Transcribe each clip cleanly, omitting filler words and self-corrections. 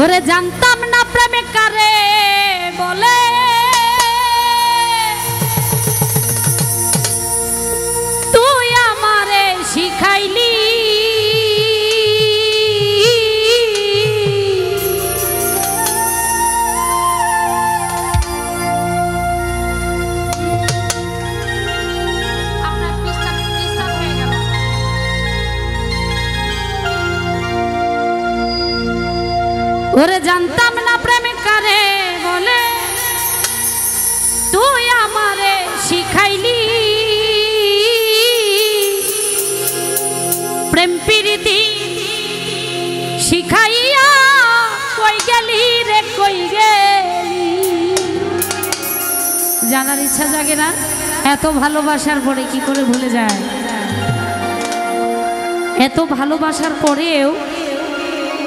ওরে জানতাম না প্রেমে কারে বলে, তুই আমারে শিখাইলি। ওরে জানতাম না প্রেমে কারে বলে, তুই আমারে শিখাইলি। প্রেম প্রীতি শিখাইয়া কই গেলি রে কই গেলি। জানার ইচ্ছা জাগে না এত ভালোবাসার পরে কি করে ভুলে যায়? এত ভালোবাসার পরেও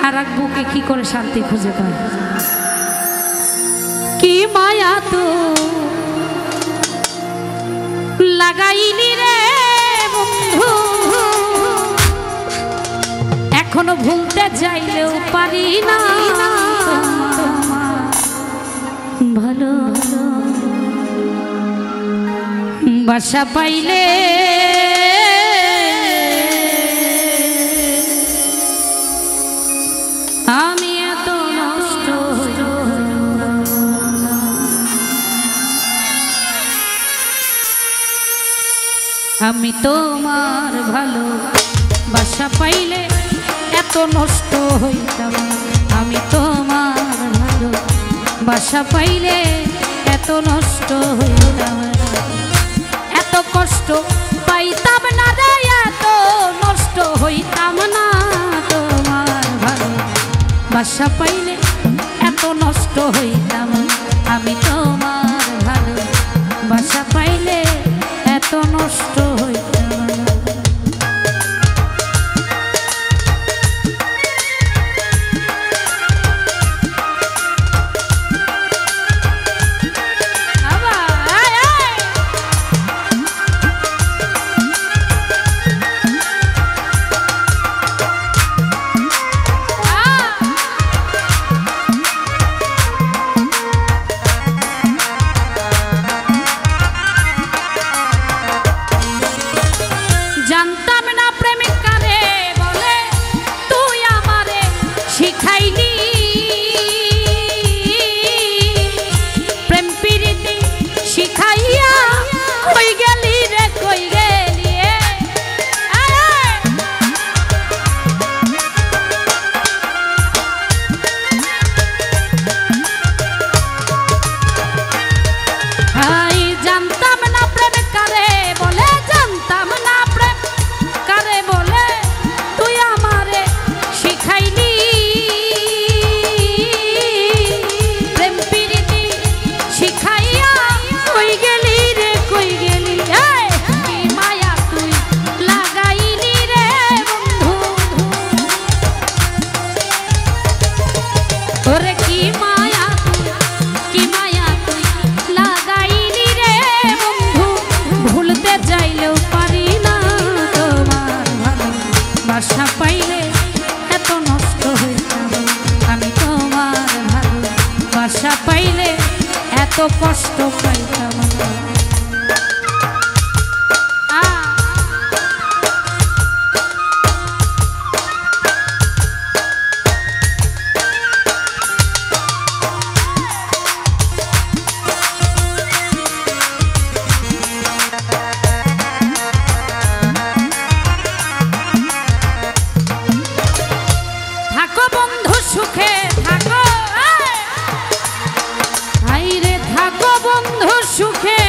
আর এক বুকে কি করে শান্তি খুঁজে পায়? কি মায়া তো লাগাইলি রে বন্ধু, এখনো ভুলতে চাইলেও পারি না। ভালো বাসা পাইলে আমি এত নষ্ট, আমি তোমার ভালো বাসা পাইলে এত নষ্ট হইতাম। আমি তোমার ভালো বাসা পাইলে এত নষ্ট হইতাম। এত কষ্ট পাইতাম না রে, এত নষ্ট হইতাম না। বাসা পাইলে এত নষ্ট হইতাম। আমি তোমার ভালো বাসা পাইলে এত নষ্ট হইতাম। বাসা পাইলে এত নষ্ট হইতাম। আমি তোমার ভালো বাসা পাইলে এত কষ্ট পাইতাম। সুখে থাকো, আইরে থাকো বন্ধু সুখে।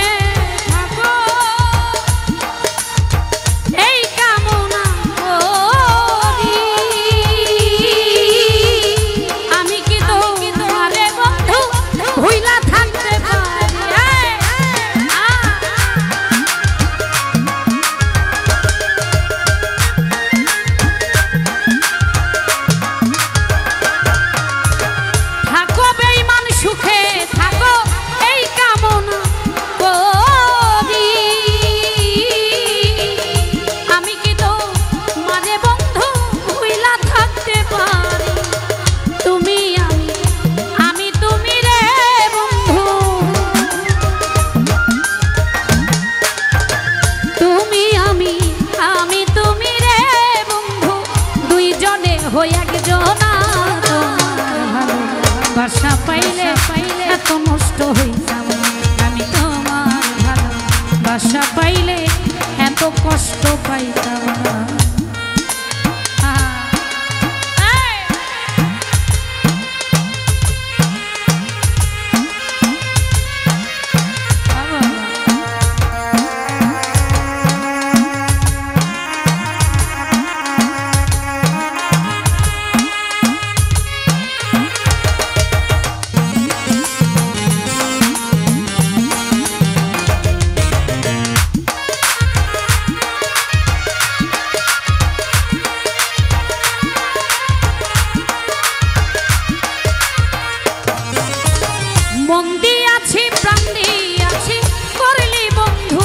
বাসা পাইলে এত নষ্ট হইতাম না। আমি তোমার ভালো বাসা পাইলে এত কষ্ট পাইতাম না। মন দিয়াছি প্রাণ দিয়াছি করলি বন্ধু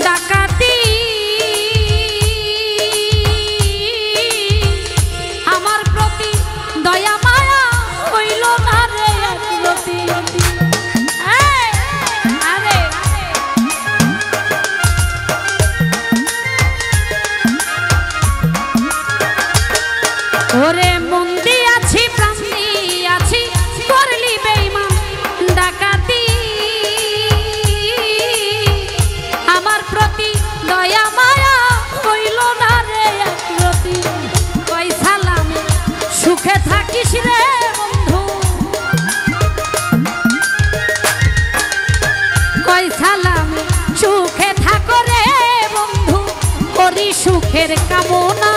ডাকাতি, আমার প্রতি দয়া মায়া হইল না রে একরতি। আরে ওরে মন দিয়াছি প্রাণ দিয়াছি করলি বেঈমান ডাকাতি, আমার প্রতি দয়া মায়া হইল না রে একরতি। কই সালাম সুখে থাকিস রে বন্ধু, কই সালাম সুখে থাকো রে বন্ধু, করি সুখের কামনা।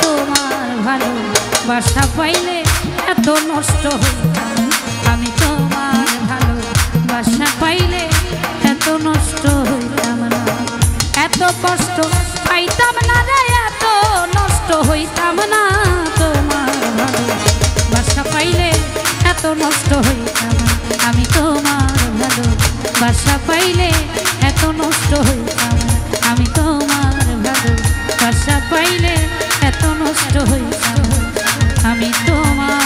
তোমার ভালো বাসা পাইলে এত নষ্ট হইতাম, আমি তোমার ভালো বাসা পাইলে এত নষ্ট হইতাম না। এত কষ্ট পাইতাম না রে, এত নষ্ট হইতাম না। তোমার ভালো বাসা পাইলে এত নষ্ট হইতাম না। আমি তোমার ভালো বাসা পাইলে এত নষ্ট হইতাম না। আমি তোমার ভালো বাসা পাইলে এত নষ্ট হইতাম না। আমি তোমার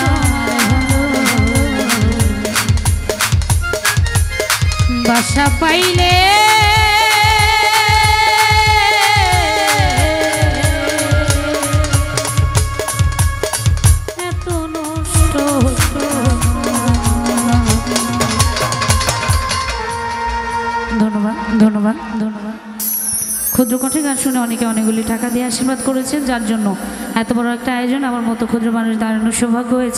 বাসা পাইলে এত নষ্ট ধন্যবাদ ধন্যবাদ ধন্যবাদ। ক্ষুদ্র কণ্ঠে গান শুনে অনেকে অনেকগুলি টাকা দিয়ে আশীর্বাদ করেছেন, যার জন্য এত বড় একটা আয়োজন আমার মতো ক্ষুদ্র মানুষ দাঁড়ানোর সৌভাগ্য হয়েছে।